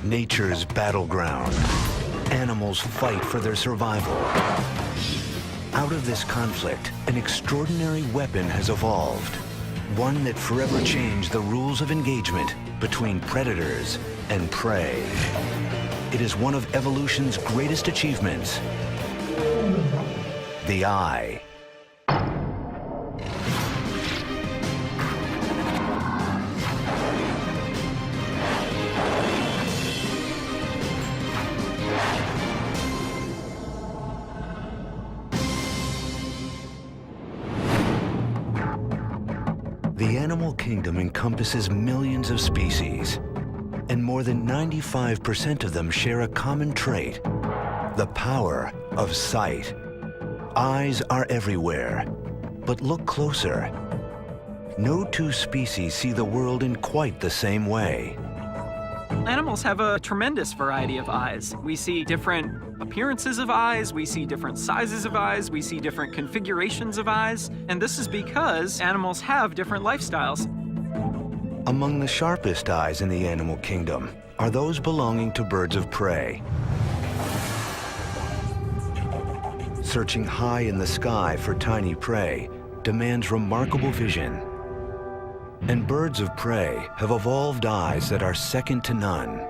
nature's battleground. Animals fight for their survival. Out of this conflict, an extraordinary weapon has evolved. One that forever changed the rules of engagement between predators and prey. It is one of evolution's greatest achievements, the eye. The animal kingdom encompasses millions of species, and more than 95% of them share a common trait: the power of sight. Eyes are everywhere, but look closer. No two species see the world in quite the same way. Animals have a tremendous variety of eyes. We see different appearances of eyes, we see different sizes of eyes, we see different configurations of eyes, and this is because animals have different lifestyles. Among the sharpest eyes in the animal kingdom are those belonging to birds of prey. Searching high in the sky for tiny prey demands remarkable vision. And birds of prey have evolved eyes that are second to none.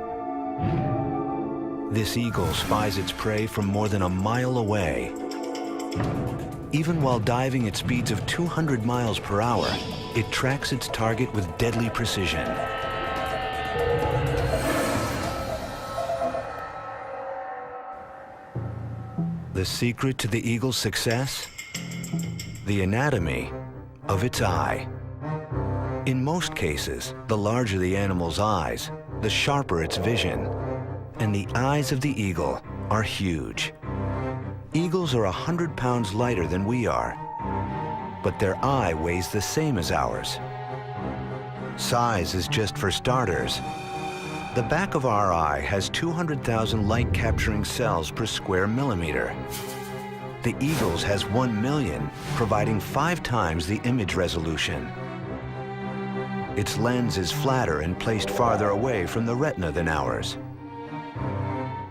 This eagle spies its prey from more than a mile away. Even while diving at speeds of 200 miles per hour, it tracks its target with deadly precision. The secret to the eagle's success? The anatomy of its eye. In most cases, the larger the animal's eyes, the sharper its vision. And the eyes of the eagle are huge. Eagles are 100 pounds lighter than we are, but their eye weighs the same as ours. Size is just for starters. The back of our eye has 200,000 light-capturing cells per square millimeter. The eagle's has 1 million, providing 5 times the image resolution. Its lens is flatter and placed farther away from the retina than ours.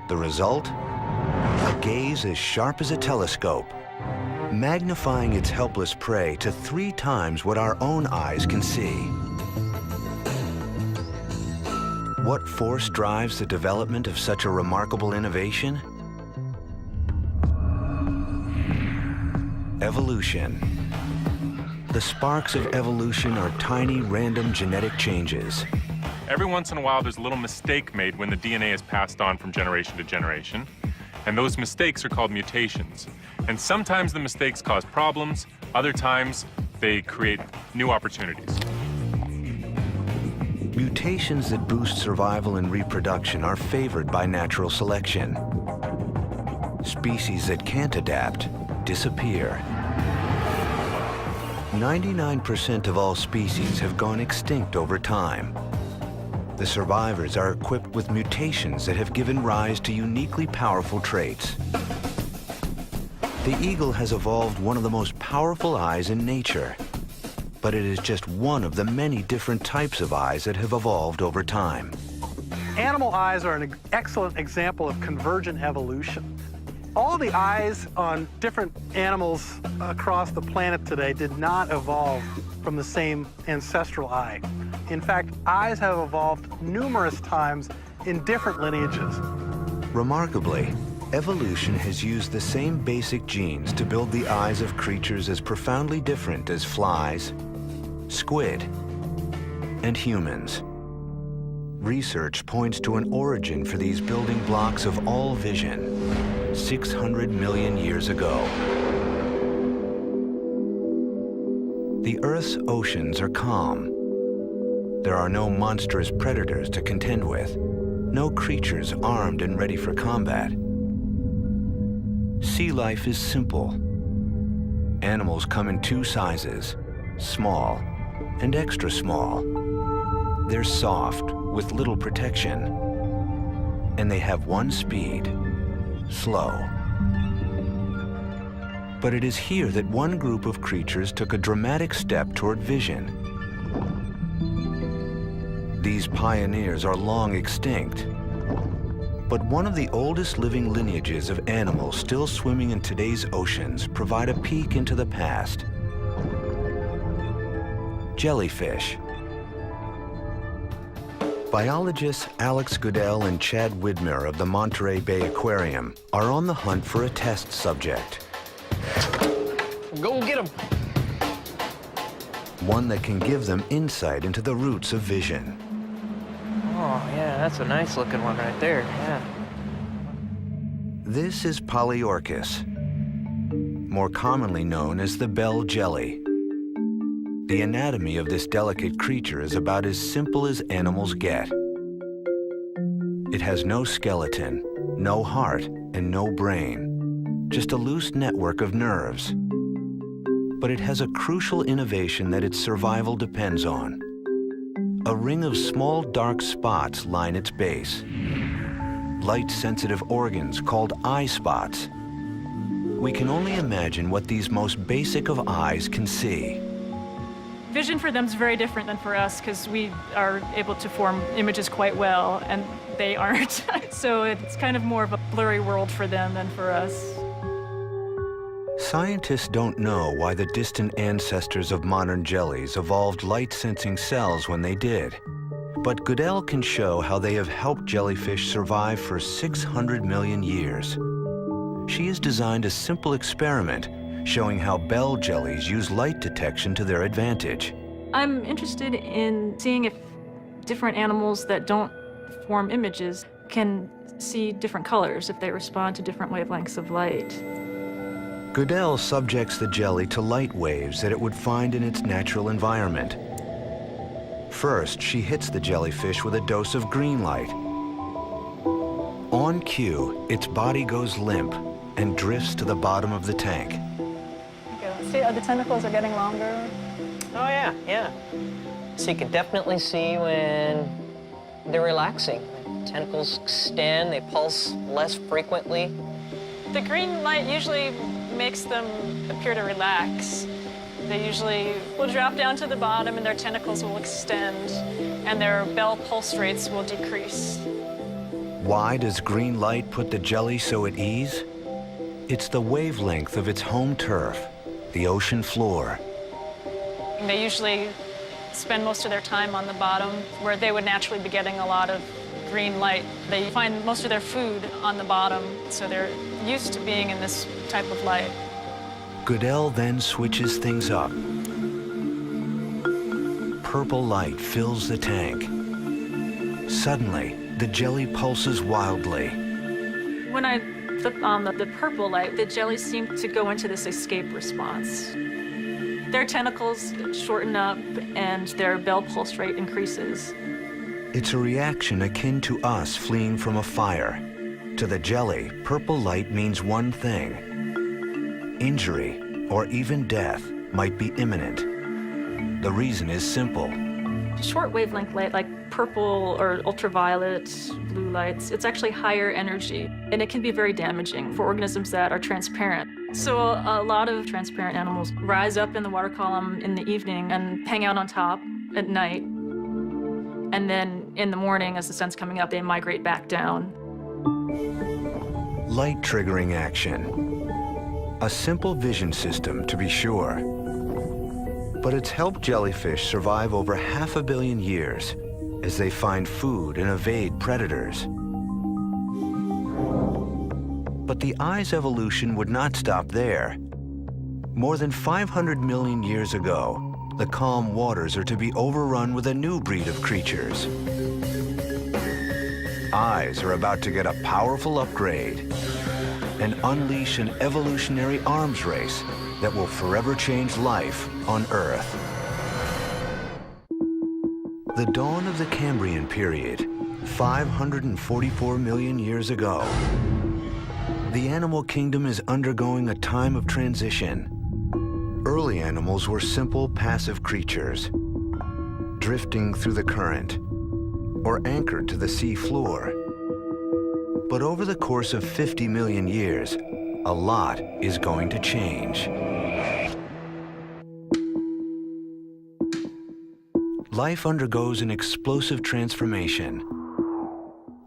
The result? A gaze as sharp as a telescope, magnifying its helpless prey to 3 times what our own eyes can see. What force drives the development of such a remarkable innovation? Evolution. The sparks of evolution are tiny, random genetic changes. Every once in a while, there's a little mistake made when the DNA is passed on from generation to generation. And those mistakes are called mutations. And sometimes the mistakes cause problems, other times they create new opportunities. Mutations that boost survival and reproduction are favored by natural selection. Species that can't adapt disappear. 99% of all species have gone extinct over time. The survivors are equipped with mutations that have given rise to uniquely powerful traits. The eagle has evolved one of the most powerful eyes in nature, but it is just one of the many different types of eyes that have evolved over time. Animal eyes are an excellent example of convergent evolution. All the eyes on different animals across the planet today did not evolve from the same ancestral eye. In fact, eyes have evolved numerous times in different lineages. Remarkably, evolution has used the same basic genes to build the eyes of creatures as profoundly different as flies, squid, and humans. Research points to an origin for these building blocks of all vision 600 million years ago. The Earth's oceans are calm. There are no monstrous predators to contend with, no creatures armed and ready for combat. Sea life is simple. Animals come in 2 sizes, small and extra small. They're soft, with little protection, and they have one speed, slow. But it is here that one group of creatures took a dramatic step toward vision. These pioneers are long extinct, But one of the oldest living lineages of animals still swimming in today's oceans provide a peek into the past. Jellyfish. Biologists Alex Goodell and Chad Widmer of the Monterey Bay Aquarium are on the hunt for a test subject. Go get him. One that can give them insight into the roots of vision. Oh, yeah, that's a nice looking one right there, yeah. This is Polyorchis, more commonly known as the bell jelly. The anatomy of this delicate creature is about as simple as animals get. It has no skeleton, no heart, and no brain, just a loose network of nerves. But it has a crucial innovation that its survival depends on. A ring of small dark spots line its base. Light-sensitive organs called eye spots. We can only imagine what these most basic of eyes can see. Vision for them is very different than for us because we are able to form images quite well and they aren't. So it's kind of more of a blurry world for them than for us. Scientists don't know why the distant ancestors of modern jellies evolved light-sensing cells when they did. But Goodell can show how they have helped jellyfish survive for 600 million years. She has designed a simple experiment showing how bell jellies use light detection to their advantage. I'm interested in seeing if different animals that don't form images can see different colors if they respond to different wavelengths of light. Goodell subjects the jelly to light waves that it would find in its natural environment. First, she hits the jellyfish with a dose of green light. On cue, its body goes limp and drifts to the bottom of the tank. See, the tentacles are getting longer. Oh, yeah, yeah. So you can definitely see when they're relaxing. Tentacles extend, they pulse less frequently. The green light usually makes them appear to relax. They usually will drop down to the bottom and their tentacles will extend and their bell pulse rates will decrease. Why does green light put the jelly so at ease? It's the wavelength of its home turf, the ocean floor. They usually spend most of their time on the bottom where they would naturally be getting a lot of green light. They find most of their food on the bottom, so they're used to being in this type of light. Goodell then switches things up. Purple light fills the tank. Suddenly, the jelly pulses wildly. When I flip on the purple light, the jelly seem to go into this escape response. Their tentacles shorten up and their bell pulse rate increases. It's a reaction akin to us fleeing from a fire. To the jelly, purple light means one thing. Injury, or even death, might be imminent. The reason is simple. Short wavelength light, like purple or ultraviolet, blue lights, it's actually higher energy, and it can be very damaging for organisms that are transparent. So a lot of transparent animals rise up in the water column in the evening and hang out on top at night. And then in the morning, as the sun's coming up, they migrate back down. Light triggering action. A simple vision system, to be sure. But it's helped jellyfish survive over 500 million years as they find food and evade predators. But the eye's evolution would not stop there. More than 500 million years ago, the calm waters are to be overrun with a new breed of creatures. Eyes are about to get a powerful upgrade and unleash an evolutionary arms race that will forever change life on Earth. The dawn of the Cambrian period, 544 million years ago. The animal kingdom is undergoing a time of transition. Early animals were simple, passive creatures, drifting through the current or anchored to the sea floor. But over the course of 50 million years, a lot is going to change. Life undergoes an explosive transformation.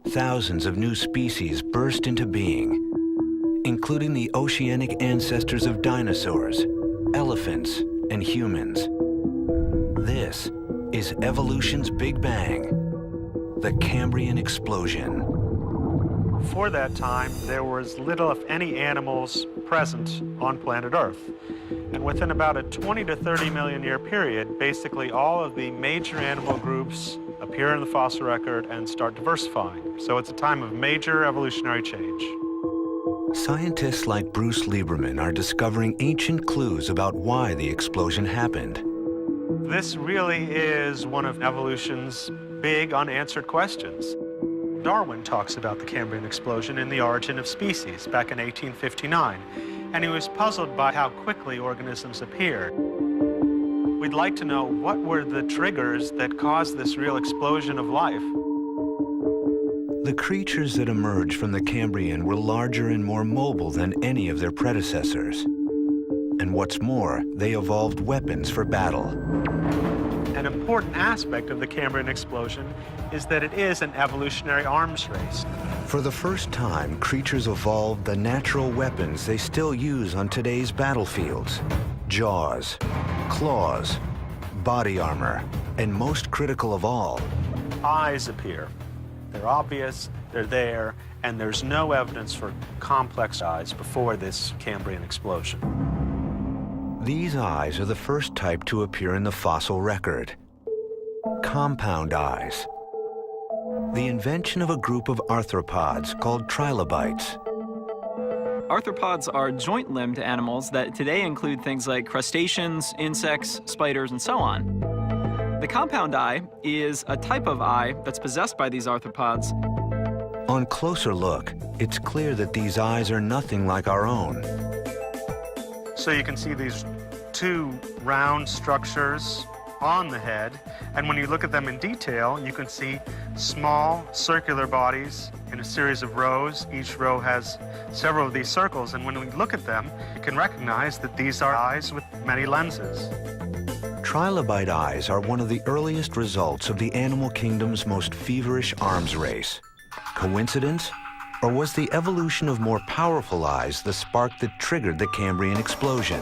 thousands of new species burst into being, including the oceanic ancestors of dinosaurs, elephants, and humans. This is evolution's Big Bang, the Cambrian explosion. For that time, there was little, if any, animals present on planet Earth. And within about a 20 to 30 million year period, basically all of the major animal groups appear in the fossil record and start diversifying. So it's a time of major evolutionary change. Scientists like Bruce Lieberman are discovering ancient clues about why the explosion happened. This really is one of evolution's big unanswered questions. Darwin talks about the Cambrian explosion in The Origin of Species back in 1859, and he was puzzled by how quickly organisms appeared. We'd like to know what were the triggers that caused this real explosion of life. The creatures that emerged from the Cambrian were larger and more mobile than any of their predecessors. And what's more, they evolved weapons for battle. An important aspect of the Cambrian explosion is that it is an evolutionary arms race. For the first time, creatures evolved the natural weapons they still use on today's battlefields: jaws, claws, body armor, and most critical of all, Eyes appear. They're obvious, they're there, and there's no evidence for complex eyes before this Cambrian explosion. these eyes are the first type to appear in the fossil record. Compound eyes. The invention of a group of arthropods called trilobites. Arthropods are joint-limbed animals that today include things like crustaceans, insects, spiders, and so on. The compound eye is a type of eye that's possessed by these arthropods. On closer look, it's clear that these eyes are nothing like our own. So you can see these two round structures on the head, and when you look at them in detail, you can see small circular bodies in a series of rows. Each row has several of these circles, and when we look at them, you can recognize that these are eyes with many lenses. Trilobite eyes are one of the earliest results of the animal kingdom's most feverish arms race. Coincidence? Or was the evolution of more powerful eyes the spark that triggered the Cambrian explosion?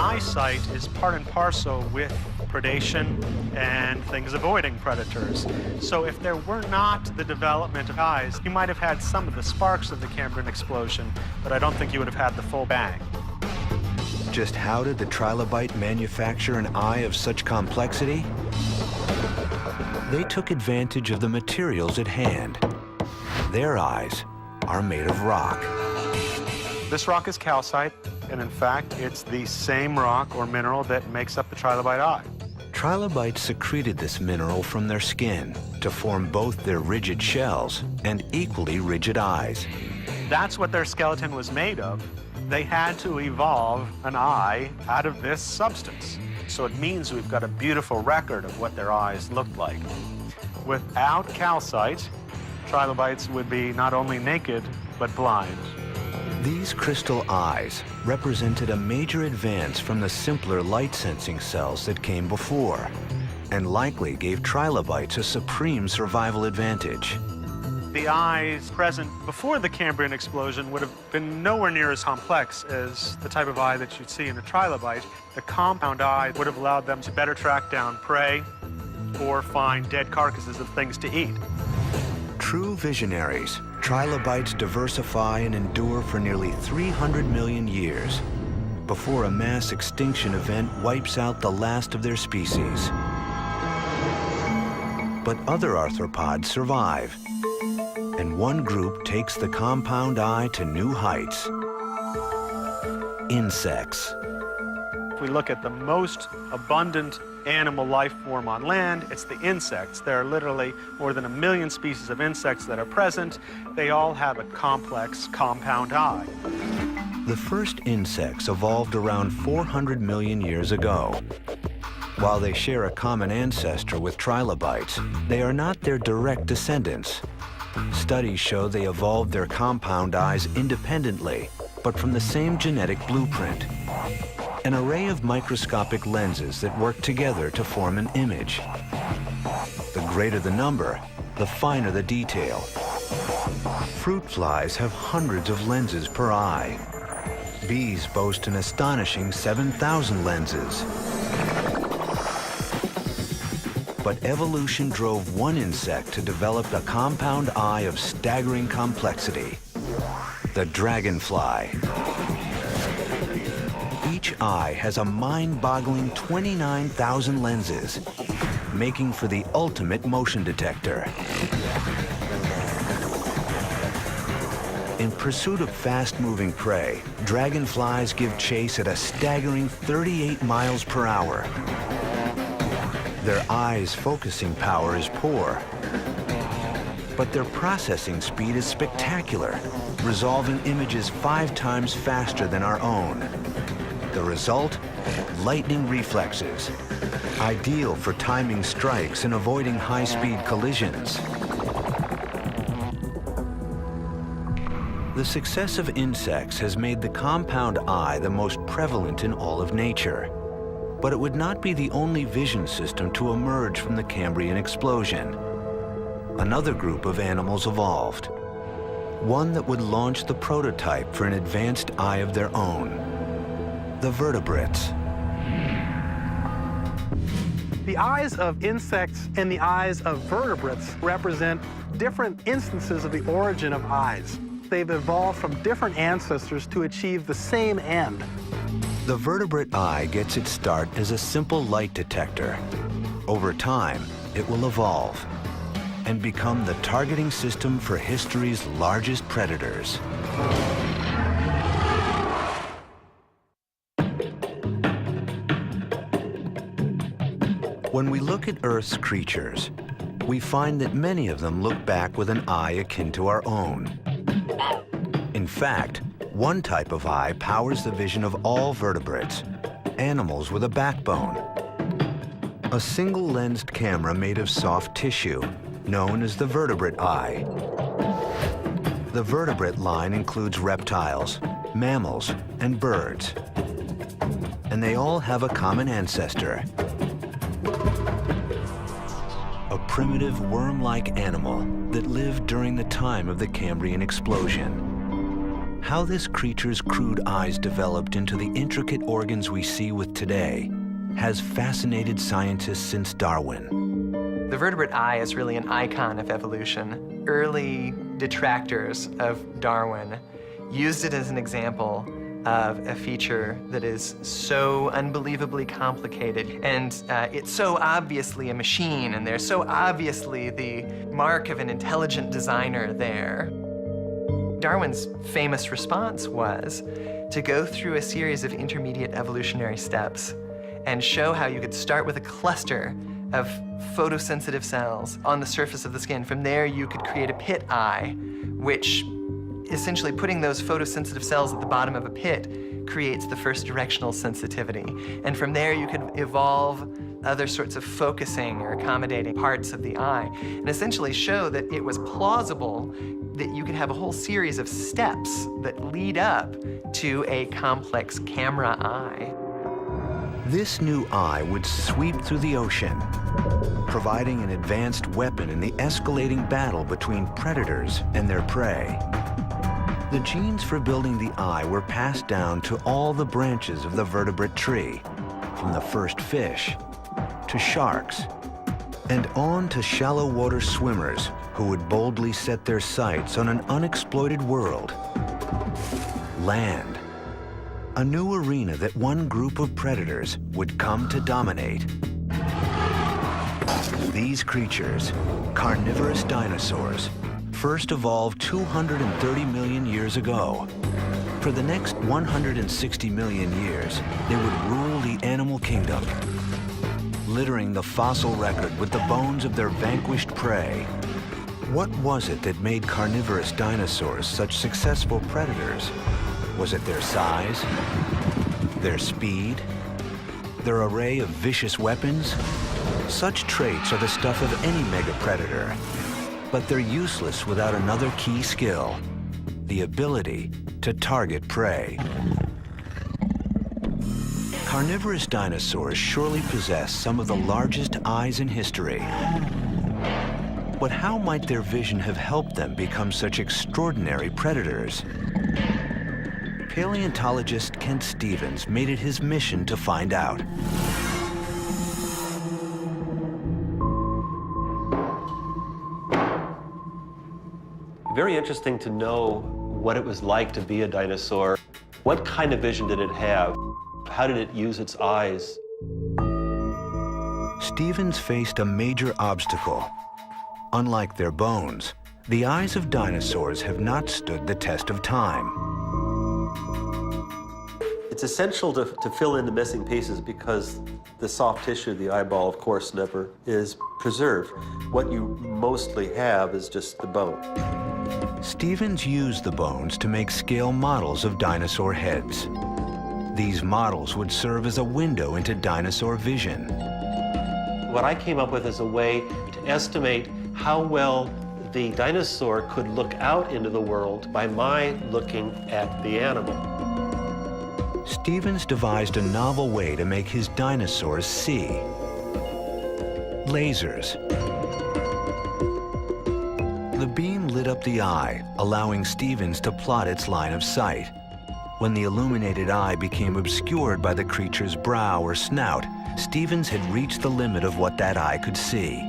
Eyesight is part and parcel with predation and things avoiding predators. So if there were not the development of eyes, you might have had some of the sparks of the Cambrian explosion, but I don't think you would have had the full bang. Just how did the trilobite manufacture an eye of such complexity? They took advantage of the materials at hand. Their eyes are made of rock. This rock is calcite, and in fact, it's the same rock or mineral that makes up the trilobite eye. Trilobites secreted this mineral from their skin to form both their rigid shells and equally rigid eyes. That's what their skeleton was made of. They had to evolve an eye out of this substance. So it means we've got a beautiful record of what their eyes looked like. Without calcite, trilobites would be not only naked, but blind. These crystal eyes represented a major advance from the simpler light-sensing cells that came before, and likely gave trilobites a supreme survival advantage. The eyes present before the Cambrian explosion would have been nowhere near as complex as the type of eye that you'd see in a trilobite. The compound eye would have allowed them to better track down prey or find dead carcasses of things to eat. True visionaries, trilobites diversify and endure for nearly 300 million years before a mass extinction event wipes out the last of their species. But other arthropods survive, and one group takes the compound eye to new heights. Insects. If we look at the most abundant animal life form on land, it's the insects. There are literally more than 1 million species of insects that are present. They all have a complex compound eye. The first insects evolved around 400 million years ago. While they share a common ancestor with trilobites, they are not their direct descendants. Studies show they evolved their compound eyes independently, but from the same genetic blueprint. An array of microscopic lenses that work together to form an image. The greater the number, the finer the detail. Fruit flies have hundreds of lenses per eye. Bees boast an astonishing 7,000 lenses. But evolution drove one insect to develop a compound eye of staggering complexity: the dragonfly. Each eye has a mind-boggling 29,000 lenses, making for the ultimate motion detector. In pursuit of fast-moving prey, dragonflies give chase at a staggering 38 miles per hour. Their eyes' focusing power is poor, but their processing speed is spectacular, resolving images 5 times faster than our own. The result? Lightning reflexes, ideal for timing strikes and avoiding high-speed collisions. The success of insects has made the compound eye the most prevalent in all of nature. But it would not be the only vision system to emerge from the Cambrian explosion. Another group of animals evolved, one that would launch the prototype for an advanced eye of their own: the vertebrates. The eyes of insects and the eyes of vertebrates represent different instances of the origin of eyes. They've evolved from different ancestors to achieve the same end. The vertebrate eye gets its start as a simple light detector. Over time, it will evolve and become the targeting system for history's largest predators. When we look at Earth's creatures, we find that many of them look back with an eye akin to our own. In fact, one type of eye powers the vision of all vertebrates, animals with a backbone. A single-lensed camera made of soft tissue, known as the vertebrate eye. The vertebrate line includes reptiles, mammals, and birds. And they all have a common ancestor: a primitive worm-like animal that lived during the time of the Cambrian explosion. How this creature's crude eyes developed into the intricate organs we see with today has fascinated scientists since Darwin. The vertebrate eye is really an icon of evolution. Early detractors of Darwin used it as an example of a feature that is so unbelievably complicated, and it's so obviously a machine, and there's so obviously the mark of an intelligent designer there. Darwin's famous response was to go through a series of intermediate evolutionary steps and show how you could start with a cluster of photosensitive cells on the surface of the skin. From there, you could create a pit eye, which essentially putting those photosensitive cells at the bottom of a pit creates the first directional sensitivity. And from there, you could evolve other sorts of focusing or accommodating parts of the eye, and essentially show that it was plausible that you could have a whole series of steps that lead up to a complex camera eye. This new eye would sweep through the ocean, providing an advanced weapon in the escalating battle between predators and their prey. The genes for building the eye were passed down to all the branches of the vertebrate tree, from the first fish to sharks, and on to shallow water swimmers who would boldly set their sights on an unexploited world. Land, a new arena that one group of predators would come to dominate. These creatures, carnivorous dinosaurs, first evolved 230 million years ago. For the next 160 million years, they would rule the animal kingdom, littering the fossil record with the bones of their vanquished prey. What was it that made carnivorous dinosaurs such successful predators? Was it their size, their speed, their array of vicious weapons? Such traits are the stuff of any megapredator, but they're useless without another key skill: the ability to target prey. Carnivorous dinosaurs surely possess some of the largest eyes in history. But how might their vision have helped them become such extraordinary predators? Paleontologist Kent Stevens made it his mission to find out. Very interesting to know what it was like to be a dinosaur. What kind of vision did it have? How did it use its eyes? Stevens faced a major obstacle. Unlike their bones, the eyes of dinosaurs have not stood the test of time. It's essential to fill in the missing pieces because the soft tissue of the eyeball, of course, never is preserved. What you mostly have is just the bone. Stevens used the bones to make scale models of dinosaur heads. These models would serve as a window into dinosaur vision. What I came up with is a way to estimate how well the dinosaur could look out into the world by my looking at the animal. Stevens devised a novel way to make his dinosaurs see. Lasers. The beam lit up the eye, allowing Stevens to plot its line of sight. When the illuminated eye became obscured by the creature's brow or snout, Stevens had reached the limit of what that eye could see.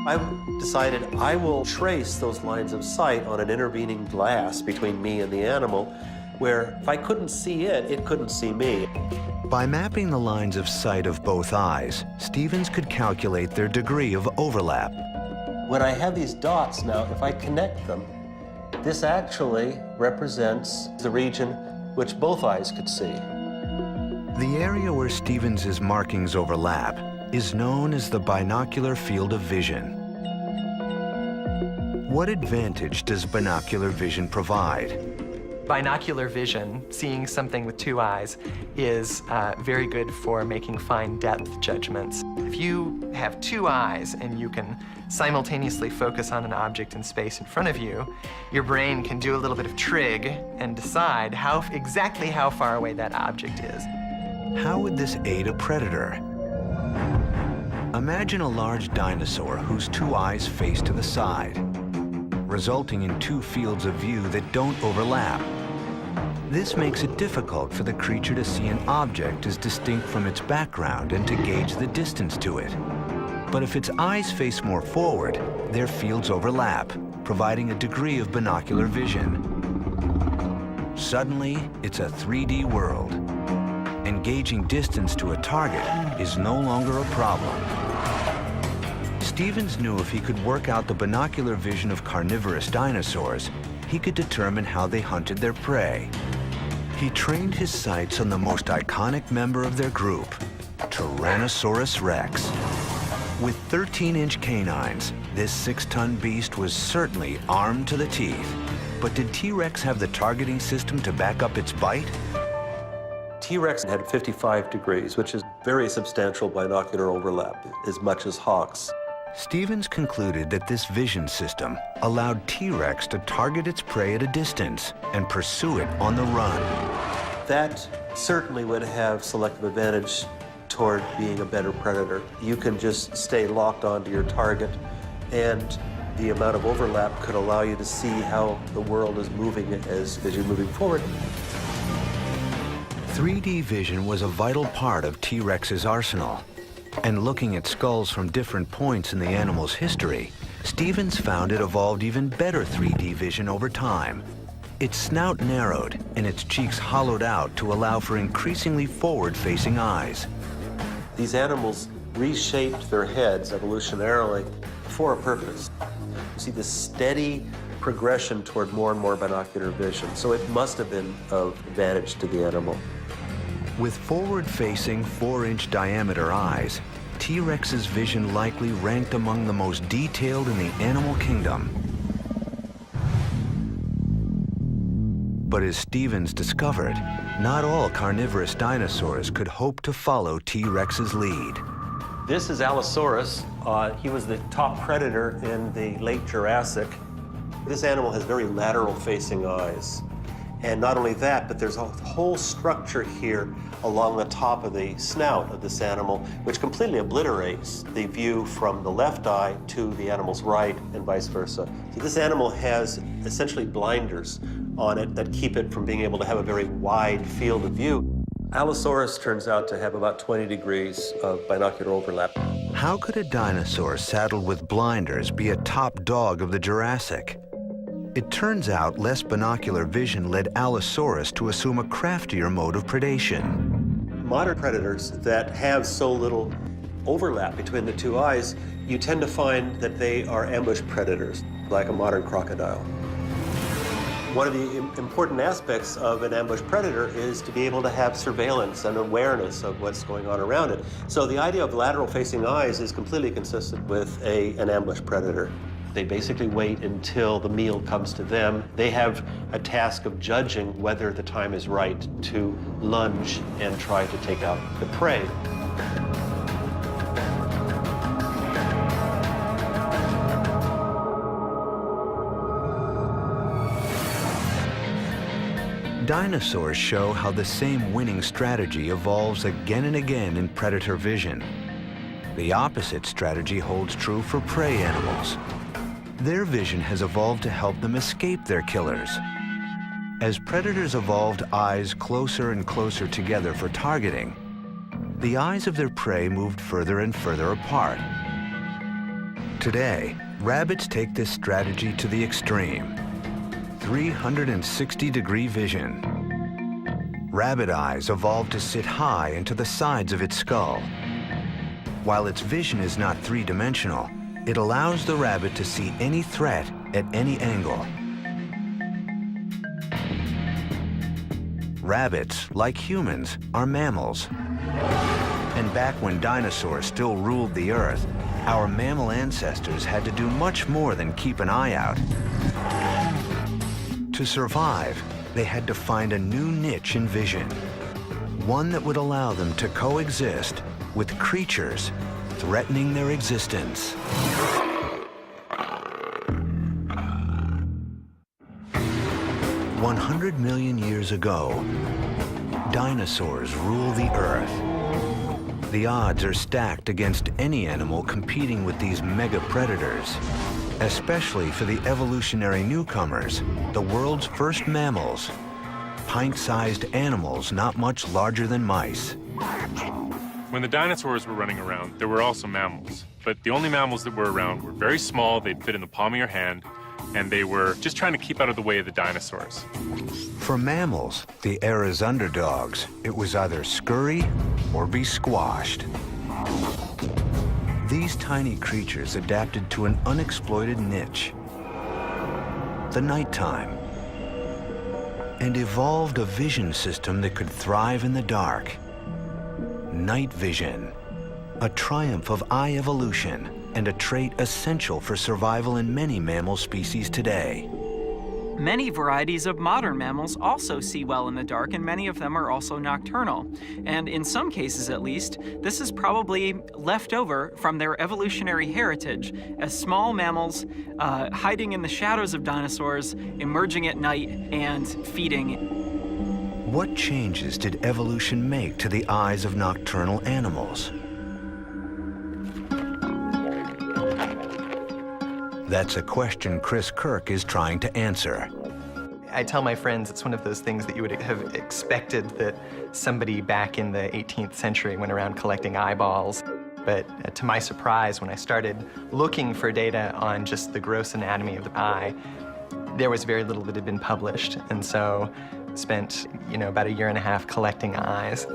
I decided I will trace those lines of sight on an intervening glass between me and the animal, where if I couldn't see it, it couldn't see me. By mapping the lines of sight of both eyes, Stevens could calculate their degree of overlap. When I have these dots now, if I connect them, this actually represents the region which both eyes could see. The area where Stevens's markings overlap is known as the binocular field of vision. What advantage does binocular vision provide? Binocular vision, seeing something with two eyes, is very good for making fine depth judgments. If you have two eyes and you can simultaneously focus on an object in space in front of you, your brain can do a little bit of trig and decide exactly how far away that object is. How would this aid a predator? Imagine a large dinosaur whose two eyes face to the side, resulting in two fields of view that don't overlap. This makes it difficult for the creature to see an object as distinct from its background and to gauge the distance to it. But if its eyes face more forward, their fields overlap, providing a degree of binocular vision. Suddenly, it's a 3D world. Engaging distance to a target is no longer a problem. Stevens knew if he could work out the binocular vision of carnivorous dinosaurs, he could determine how they hunted their prey. He trained his sights on the most iconic member of their group, Tyrannosaurus rex. With 13-inch canines, this 6-ton beast was certainly armed to the teeth. But did T-Rex have the targeting system to back up its bite? T-Rex had 55 degrees, which is very substantial binocular overlap, as much as hawks. Stevens concluded that this vision system allowed T-Rex to target its prey at a distance and pursue it on the run. That certainly would have selective advantage toward being a better predator. You can just stay locked onto your target, and the amount of overlap could allow you to see how the world is moving as you're moving forward. 3D vision was a vital part of T-Rex's arsenal. And looking at skulls from different points in the animal's history, Stevens found it evolved even better 3D vision over time. Its snout narrowed and its cheeks hollowed out to allow for increasingly forward-facing eyes. These animals reshaped their heads evolutionarily for a purpose. You see this steady progression toward more and more binocular vision, so it must have been of advantage to the animal. With forward-facing 4-inch diameter eyes, T-Rex's vision likely ranked among the most detailed in the animal kingdom. But as Stevens discovered, not all carnivorous dinosaurs could hope to follow T-Rex's lead. This is Allosaurus. He was the top predator in the late Jurassic. This animal has very lateral-facing eyes. And not only that, but there's a whole structure here along the top of the snout of this animal, which completely obliterates the view from the left eye to the animal's right and vice versa. So this animal has essentially blinders on it that keep it from being able to have a very wide field of view. Allosaurus turns out to have about 20 degrees of binocular overlap. How could a dinosaur saddled with blinders be a top dog of the Jurassic? It turns out less binocular vision led Allosaurus to assume a craftier mode of predation. Modern predators that have so little overlap between the two eyes, you tend to find that they are ambush predators, like a modern crocodile. One of the important aspects of an ambush predator is to be able to have surveillance and awareness of what's going on around it. So the idea of lateral-facing eyes is completely consistent with an ambush predator. They basically wait until the meal comes to them. They have a task of judging whether the time is right to lunge and try to take out the prey. Dinosaurs show how the same winning strategy evolves again and again in predator vision. The opposite strategy holds true for prey animals. Their vision has evolved to help them escape their killers. As predators evolved eyes closer and closer together for targeting, the eyes of their prey moved further and further apart. Today, rabbits take this strategy to the extreme. 360-degree vision. Rabbit eyes evolved to sit high into the sides of its skull. While its vision is not three-dimensional, it allows the rabbit to see any threat at any angle. Rabbits, like humans, are mammals. And back when dinosaurs still ruled the Earth, our mammal ancestors had to do much more than keep an eye out. To survive, they had to find a new niche in vision, one that would allow them to coexist with creatures threatening their existence. "100 million years ago, dinosaurs rule the Earth. The odds are stacked against any animal competing with these mega predators, especially for the evolutionary newcomers, the world's first mammals, pint-sized animals not much larger than mice." When the dinosaurs were running around, there were also mammals. But the only mammals that were around were very small, they'd fit in the palm of your hand, and they were just trying to keep out of the way of the dinosaurs. For mammals, the era's underdogs, it was either scurry or be squashed. These tiny creatures adapted to an unexploited niche, the nighttime, and evolved a vision system that could thrive in the dark. Night vision, a triumph of eye evolution and a trait essential for survival in many mammal species today. Many varieties of modern mammals also see well in the dark, and many of them are also nocturnal. And in some cases, at least, this is probably left over from their evolutionary heritage as small mammals hiding in the shadows of dinosaurs, emerging at night and feeding. What changes did evolution make to the eyes of nocturnal animals? That's a question Chris Kirk is trying to answer. I tell my friends it's one of those things that you would have expected that somebody back in the 18th century went around collecting eyeballs. But to my surprise, when I started looking for data on just the gross anatomy of the eye, there was very little that had been published. And so spent, about 1.5 years collecting eyes.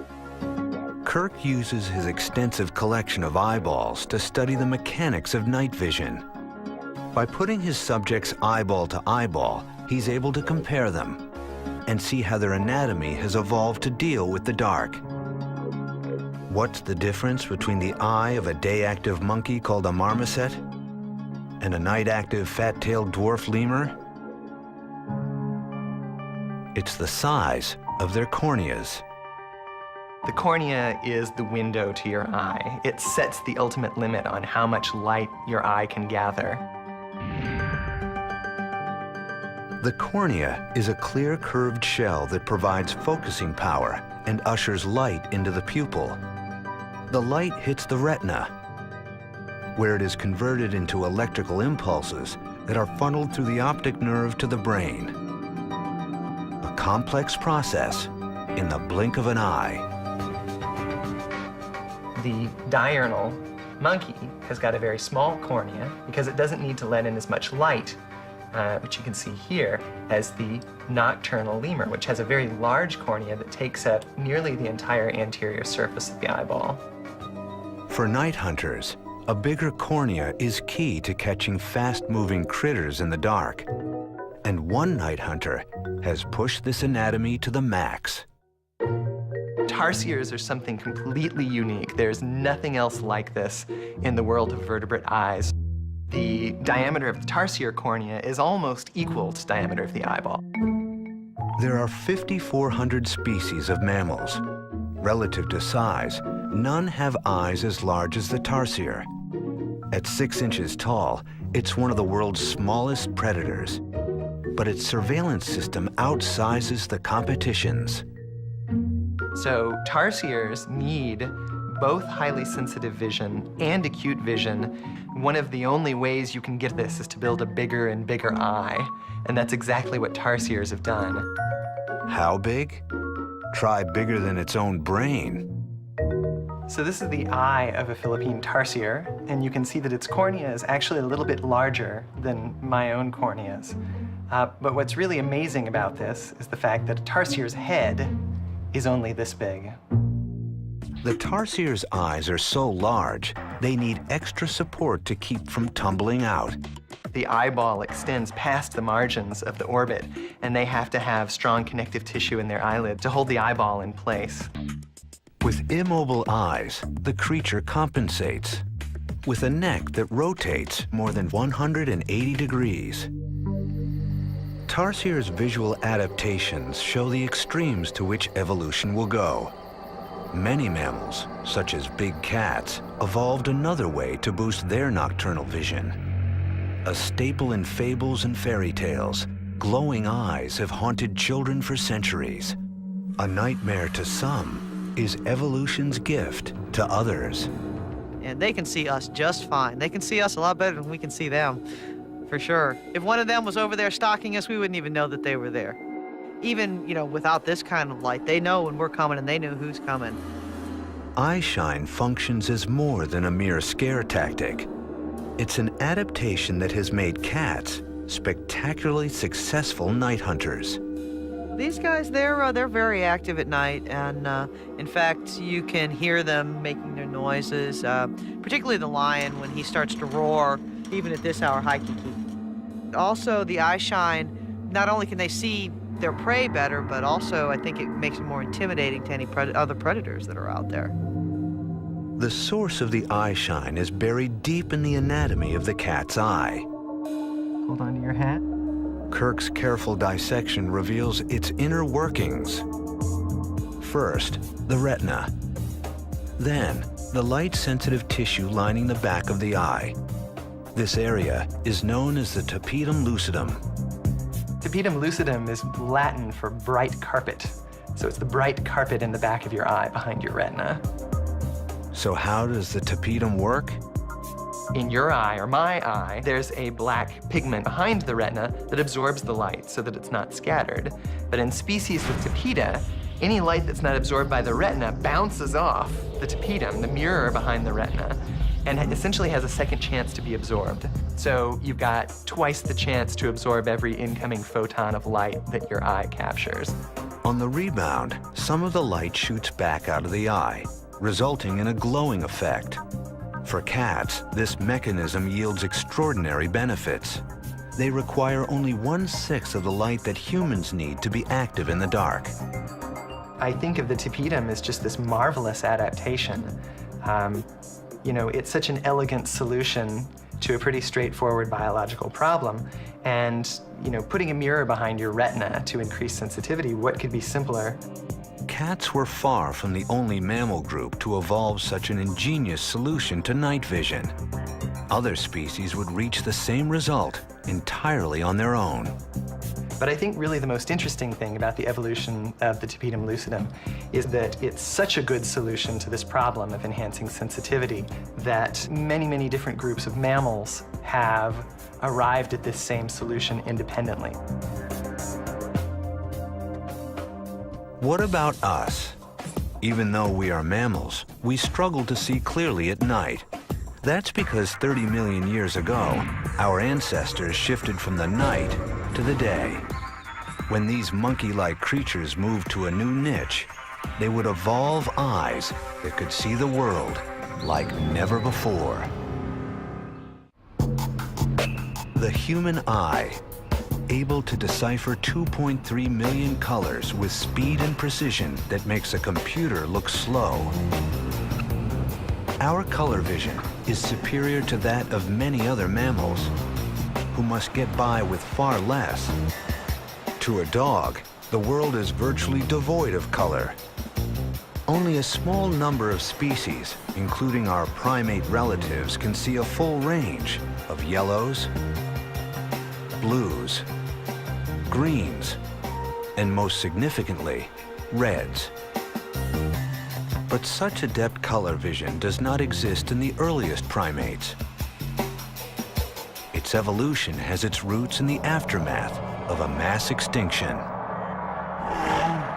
Kirk uses his extensive collection of eyeballs to study the mechanics of night vision. By putting his subjects eyeball to eyeball, he's able to compare them and see how their anatomy has evolved to deal with the dark. What's the difference between the eye of a day-active monkey called a marmoset and a night-active fat-tailed dwarf lemur? It's the size of their corneas. The cornea is the window to your eye. It sets the ultimate limit on how much light your eye can gather. The cornea is a clear curved shell that provides focusing power and ushers light into the pupil. The light hits the retina, where it is converted into electrical impulses that are funneled through the optic nerve to the brain. A complex process in the blink of an eye. The diurnal monkey has got a very small cornea because it doesn't need to let in as much light, which you can see here, as the nocturnal lemur, which has a very large cornea that takes up nearly the entire anterior surface of the eyeball. For night hunters, a bigger cornea is key to catching fast-moving critters in the dark. And one night hunter has pushed this anatomy to the max. Tarsiers are something completely unique. There's nothing else like this in the world of vertebrate eyes. The diameter of the tarsier cornea is almost equal to the diameter of the eyeball. There are 5,400 species of mammals. Relative to size, none have eyes as large as the tarsier. At 6 inches tall, it's one of the world's smallest predators. But its surveillance system outsizes the competition's. So tarsiers need both highly sensitive vision and acute vision. One of the only ways you can get this is to build a bigger and bigger eye, and that's exactly what tarsiers have done. How big? Try bigger than its own brain. So this is the eye of a Philippine tarsier, and you can see that its cornea is actually a little bit larger than my own corneas. But what's really amazing about this is the fact that a tarsier's head is only this big. The tarsier's eyes are so large, they need extra support to keep from tumbling out. The eyeball extends past the margins of the orbit, and they have to have strong connective tissue in their eyelid to hold the eyeball in place. With immobile eyes, the creature compensates. With a neck that rotates more than 180 degrees. Tarsier's visual adaptations show the extremes to which evolution will go. Many mammals, such as big cats, evolved another way to boost their nocturnal vision. A staple in fables and fairy tales, glowing eyes have haunted children for centuries. A nightmare to some is evolution's gift to others. And they can see us just fine. They can see us a lot better than we can see them, for sure. If one of them was over there stalking us, we wouldn't even know that they were there. Even, without this kind of light, they know when we're coming and they know who's coming. Eyeshine functions as more than a mere scare tactic. It's an adaptation that has made cats spectacularly successful night hunters. These guys, they're very active at night, and in fact, you can hear them making their noises, particularly the lion when he starts to roar, even at this hour, high kiki. Also, the eyeshine, not only can they see their prey better, but also I think it makes it more intimidating to any other predators that are out there. The source of the eyeshine is buried deep in the anatomy of the cat's eye. Hold on to your hat. Kirk's careful dissection reveals its inner workings. First, the retina. Then, the light-sensitive tissue lining the back of the eye. This area is known as the tapetum lucidum. Tapetum lucidum is Latin for bright carpet. So it's the bright carpet in the back of your eye behind your retina. So how does the tapetum work? In your eye, or my eye, there's a black pigment behind the retina that absorbs the light so that it's not scattered. But in species with tapeta, any light that's not absorbed by the retina bounces off the tapetum, the mirror behind the retina, and essentially has a second chance to be absorbed. So you've got twice the chance to absorb every incoming photon of light that your eye captures. On the rebound, some of the light shoots back out of the eye, resulting in a glowing effect. For cats, this mechanism yields extraordinary benefits. They require only 1/6 of the light that humans need to be active in the dark. I think of the tapetum as just this marvelous adaptation. It's such an elegant solution to a pretty straightforward biological problem. And, putting a mirror behind your retina to increase sensitivity, what could be simpler? Cats were far from the only mammal group to evolve such an ingenious solution to night vision. Other species would reach the same result entirely on their own. But I think really the most interesting thing about the evolution of the tapetum lucidum is that it's such a good solution to this problem of enhancing sensitivity that many, many different groups of mammals have arrived at this same solution independently. What about us? Even though we are mammals, we struggle to see clearly at night. That's because 30 million years ago, our ancestors shifted from the night to the day. When these monkey-like creatures moved to a new niche, they would evolve eyes that could see the world like never before. The human eye, able to decipher 2.3 million colors with speed and precision that makes a computer look slow. Our color vision is superior to that of many other mammals, who must get by with far less. To a dog, the world is virtually devoid of color. Only a small number of species, including our primate relatives, can see a full range of yellows, blues, greens, and most significantly, reds. But such adept color vision does not exist in the earliest primates. Its evolution has its roots in the aftermath of a mass extinction.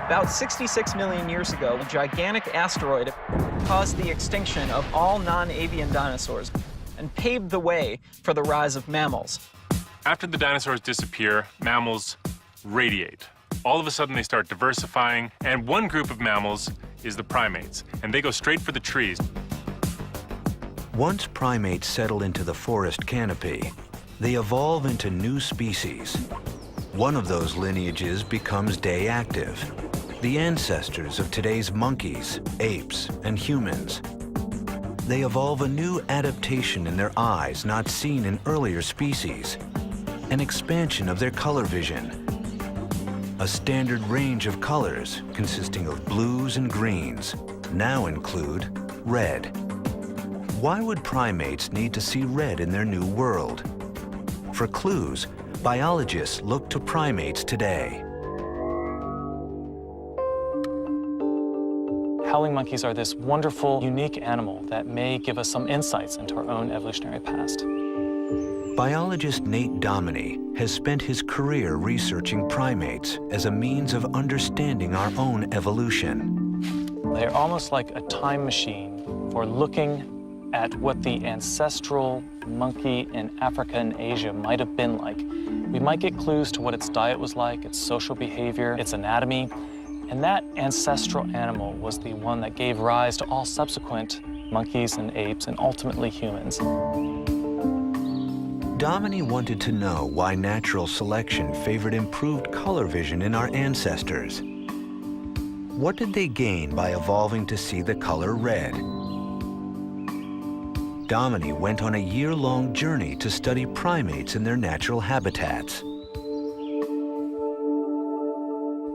About 66 million years ago, a gigantic asteroid caused the extinction of all non-avian dinosaurs and paved the way for the rise of mammals. After the dinosaurs disappear, mammals radiate. All of a sudden, they start diversifying, and one group of mammals is the primates, and they go straight for the trees. Once primates settle into the forest canopy, they evolve into new species. One of those lineages becomes day active, the ancestors of today's monkeys, apes, and humans. They evolve a new adaptation in their eyes not seen in earlier species, an expansion of their color vision. A standard range of colors consisting of blues and greens now include red. Why would primates need to see red in their new world? For clues, biologists look to primates today. Howling monkeys are this wonderful, unique animal that may give us some insights into our own evolutionary past. Biologist Nate Dominy has spent his career researching primates as a means of understanding our own evolution. They're almost like a time machine for looking at what the ancestral monkey in Africa and Asia might have been like. We might get clues to what its diet was like, its social behavior, its anatomy, and that ancestral animal was the one that gave rise to all subsequent monkeys and apes and ultimately humans. Dominy wanted to know why natural selection favored improved color vision in our ancestors. What did they gain by evolving to see the color red? Dominy went on a year-long journey to study primates in their natural habitats.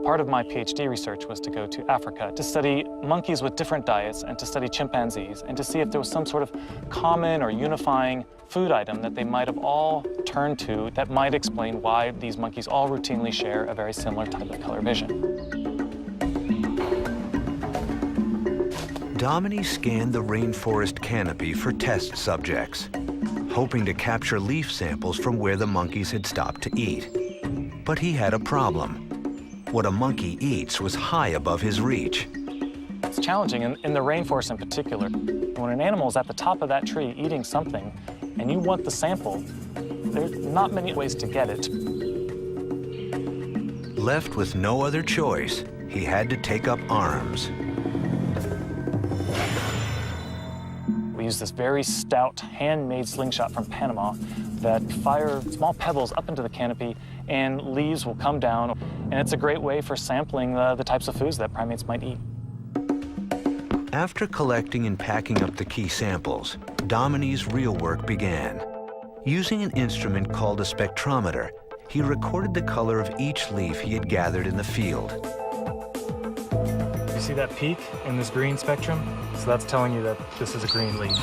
Part of my PhD research was to go to Africa to study monkeys with different diets and to study chimpanzees and to see if there was some sort of common or unifying food item that they might have all turned to that might explain why these monkeys all routinely share a very similar type of color vision. Dominy scanned the rainforest canopy for test subjects, hoping to capture leaf samples from where the monkeys had stopped to eat. But he had a problem. What a monkey eats was high above his reach. It's challenging in the rainforest in particular. When an animal is at the top of that tree eating something and you want the sample, there's not many ways to get it. Left with no other choice, he had to take up arms. We use this very stout, handmade slingshot from Panama that fire small pebbles up into the canopy and leaves will come down. And it's a great way for sampling the types of foods that primates might eat. After collecting and packing up the key samples, Dominy's real work began. Using an instrument called a spectrometer, he recorded the color of each leaf he had gathered in the field. You see that peak in this green spectrum? So that's telling you that this is a green leaf.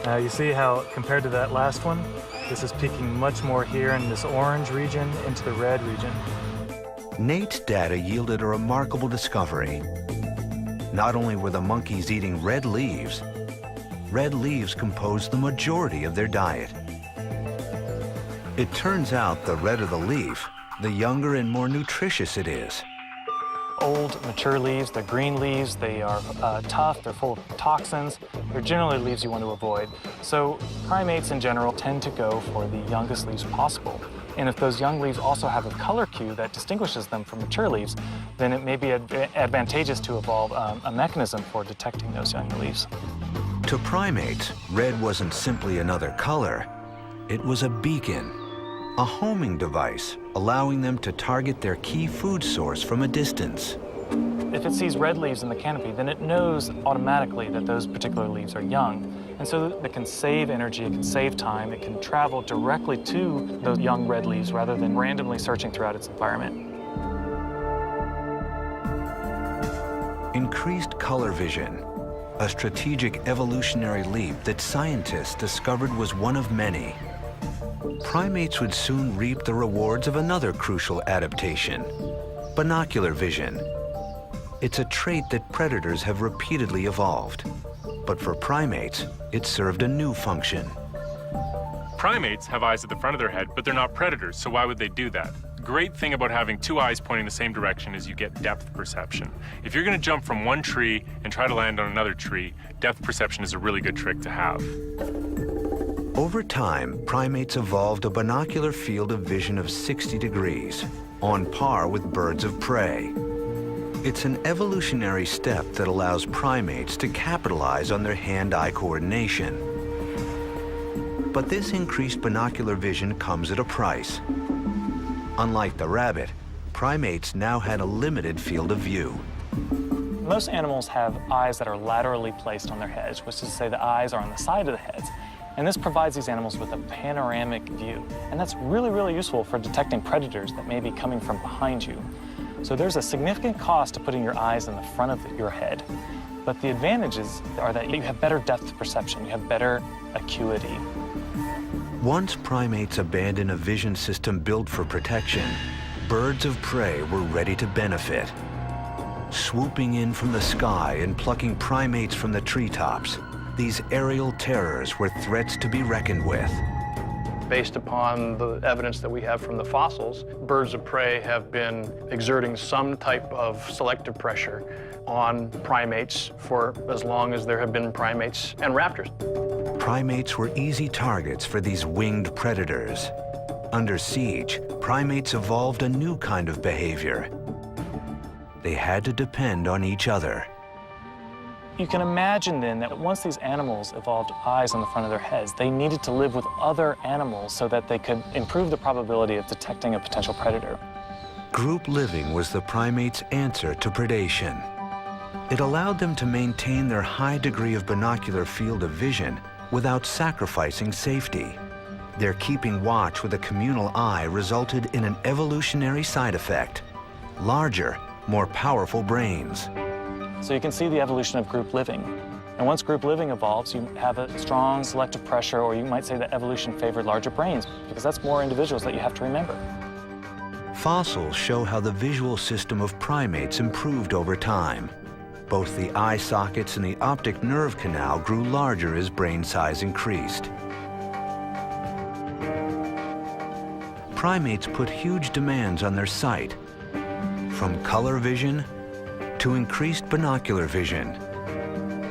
Now you see how, compared to that last one, This is peaking much more here in this orange region into the red region. Nate's data yielded a remarkable discovery. Not only were the monkeys eating red leaves composed the majority of their diet. It turns out the redder the leaf, the younger and more nutritious it is. Old, mature leaves, they're green leaves, they are tough, they're full of toxins. They're generally leaves you want to avoid. So primates in general tend to go for the youngest leaves possible. And if those young leaves also have a color cue that distinguishes them from mature leaves, then it may be advantageous to evolve a mechanism for detecting those young leaves. To primates, red wasn't simply another color. It was a beacon, a homing device, allowing them to target their key food source from a distance. If it sees red leaves in the canopy, then it knows automatically that those particular leaves are young. And so it can save energy, it can save time, it can travel directly to those young red leaves rather than randomly searching throughout its environment. Increased color vision, a strategic evolutionary leap that scientists discovered was one of many. Primates would soon reap the rewards of another crucial adaptation, binocular vision. It's a trait that predators have repeatedly evolved. But for primates, it served a new function. Primates have eyes at the front of their head, but they're not predators, so why would they do that? Great thing about having two eyes pointing the same direction is you get depth perception. If you're going to jump from one tree and try to land on another tree, depth perception is a really good trick to have. Over time, primates evolved a binocular field of vision of 60 degrees, on par with birds of prey. It's an evolutionary step that allows primates to capitalize on their hand-eye coordination. But this increased binocular vision comes at a price. Unlike the rabbit, primates now had a limited field of view. Most animals have eyes that are laterally placed on their heads, which is to say the eyes are on the side of the heads. And this provides these animals with a panoramic view. And that's really, really useful for detecting predators that may be coming from behind you. So there's a significant cost to putting your eyes in the front of your head. But the advantages are that you have better depth perception, you have better acuity. Once primates abandoned a vision system built for protection, birds of prey were ready to benefit. Swooping in from the sky and plucking primates from the treetops, these aerial terrors were threats to be reckoned with. Based upon the evidence that we have from the fossils, birds of prey have been exerting some type of selective pressure on primates for as long as there have been primates and raptors. Primates were easy targets for these winged predators. Under siege, primates evolved a new kind of behavior. They had to depend on each other. You can imagine then that once these animals evolved eyes on the front of their heads, they needed to live with other animals so that they could improve the probability of detecting a potential predator. Group living was the primates' answer to predation. It allowed them to maintain their high degree of binocular field of vision without sacrificing safety. Their keeping watch with a communal eye resulted in an evolutionary side effect: larger, more powerful brains. So you can see the evolution of group living. And once group living evolves, you have a strong selective pressure, or you might say that evolution favored larger brains, because that's more individuals that you have to remember. Fossils show how the visual system of primates improved over time. Both the eye sockets and the optic nerve canal grew larger as brain size increased. Primates put huge demands on their sight, from color vision to increased binocular vision.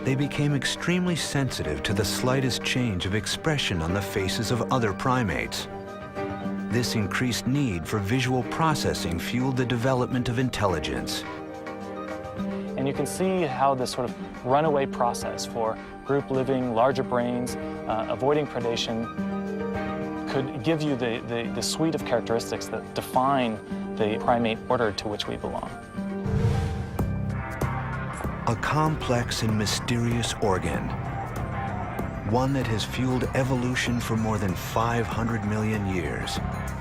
They became extremely sensitive to the slightest change of expression on the faces of other primates. This increased need for visual processing fueled the development of intelligence. And you can see how this sort of runaway process for group living, larger brains, avoiding predation could give you the suite of characteristics that define the primate order to which we belong. A complex and mysterious organ, one that has fueled evolution for more than 500 million years.